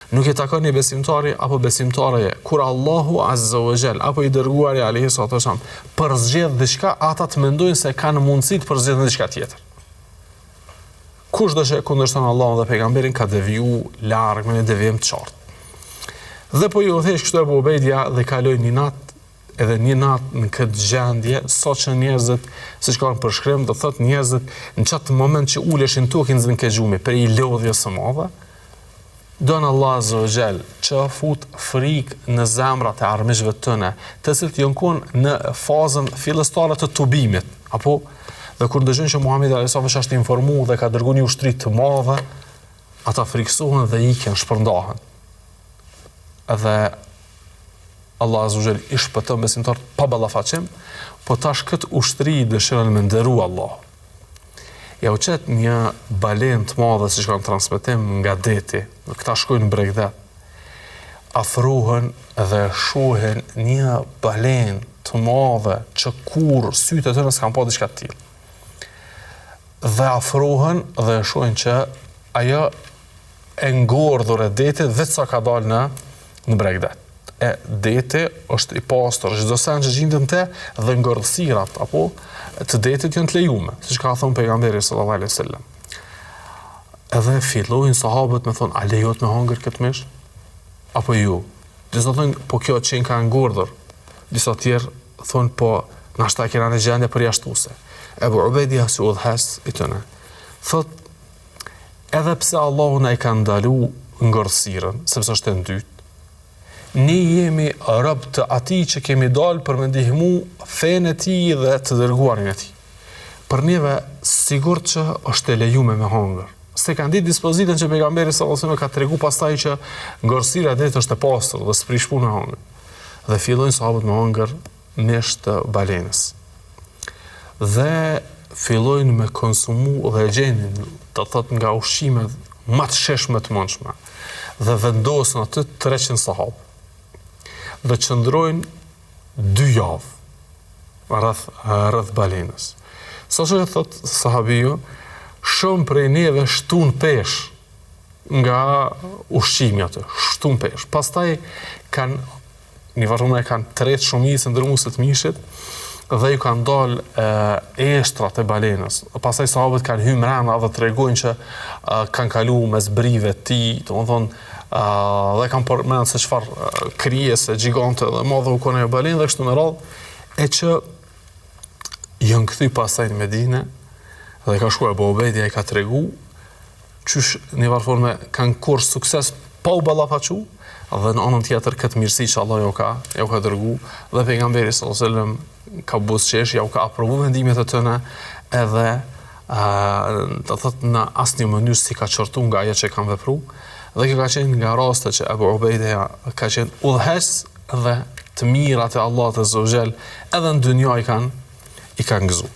Nuk i takon një besimtari apo besimtareje kur Allahu Azza wa Jall apo i dërguari alayhi salatu wasallam përzgjedh diçka, ata të mendojnë se kanë mundësi të përzgjedhin diçka tjetër. Kush do të kundërshton Allahun dhe pejgamberin ka deviju larg me një devijim të qartë. Dhe po ju thesh kështu Abu Ubejdia dhe kaloi një natë, edhe një natë në këtë gjendje, saqë njerëzit, siç kanë përshkrim, do thotë njerëzit në çat moment që uleshin tokën zën ke xhumi për i lodhjes së madhe, don Allah Azza wa Jall që fut frikë në zemrat e armiqve tëne, të cilët janë në fazën fillestare të tubimit, apo dhe kur dëgjojnë që Muhamedi alayhis salam është informuar dhe ka dërguar një ushtri të madhe, ata friksohen dhe ikën, shpërndahen. Edhe Allah Azza wa Jall i shpëton besimtarët pa ballafaqim, po tash këtë ushtri dëshiron me nderu Allah. Ja u qet një balen të madhe si që kanë transmetim nga deti, këta shkojnë në Bregdet, afrohen dhe shohen një balen të madhe që kur sytë e tëre s'kan pa diçka të tillë. Dhe afrohen dhe shohen që ajo e ngordhur e detit vetë sa ka dalë në Bregdet. E deti është i pastër, çdo sen që gjenden te dhe ngordhësirat apo të detit janë të lejume, siç ka thënë pejgamberi sallallahu alaihi wasallam. Edhe fillojnë sahabët me thonë, a lejohet me hangër këtë mish? Apo jo? Disa thonë, po kjo qenë ka ngordhur. Disa tjerë thonë, po nashta kena në gjendje përjashtuese. Abu Ubejdia si udhëhes i tëne, thotë, edhe pse Allahu na i ka ndalu ngordhësirën, sepse është e dytë, ne jemi rob të atij që kemi dalë për me ndihmu fenë e tij dhe të dërguarin e tij. Për neve sigurt që është e lejuar me hangër. Se kanë ditë dispozitën që pejgamberi sallallahu alajhi wasallam ka tregu pastaj që ngordhësira e detit është e pastër dhe s'prish punë hangër. Dhe fillojnë sahabët me hangër mish të balenës. Dhe fillojnë me konsumu dhe gjenin, të thotë nga ushqimet më të sheshme të mundshme. Dhe vendosën aty 300 sahabë. Dhe qëndrojnë 2 javë rreth balenës. Sa që thot sahabiu, shumë prej neve shtun pesh nga ushqimi aty, shtun pesh. Pastaj kanë një varrune kanë tret shumicë ndërmuese të mishit dhe ju kanë dalë eshtrat e balenës. Pastaj sahabët kanë hyrë mbrana dhe tregojnë që kanë kaluar mes brive të tij, domethënë dhe kam përmendur se çfarë krijese gjigante dhe madhe u kone e balenë dhe kështu me radhë, e që janë kthy pastaj në Medinë dhe ka shkuar Abu Ubejdia i ka tregu qysh në varforme kanë kur sukses pa u ballafaqu dhe në anën tjetër këtë mirësi që Allah ja u ka dërgu dhe pejgamberi sallallahu alajhi wasallam ka buzëqesh, ja u ka aprovu vendimet e tëne edhe të thotë në asnjë mënyrë si ka çortu nga ajo që kanë vepru. Dhe kjo ka qenë nga rastet që Abu Ubejdia ka qenë udhëhes dhe të mirat e Allahut Azza wa Jall edhe në dynja i kanë gëzu.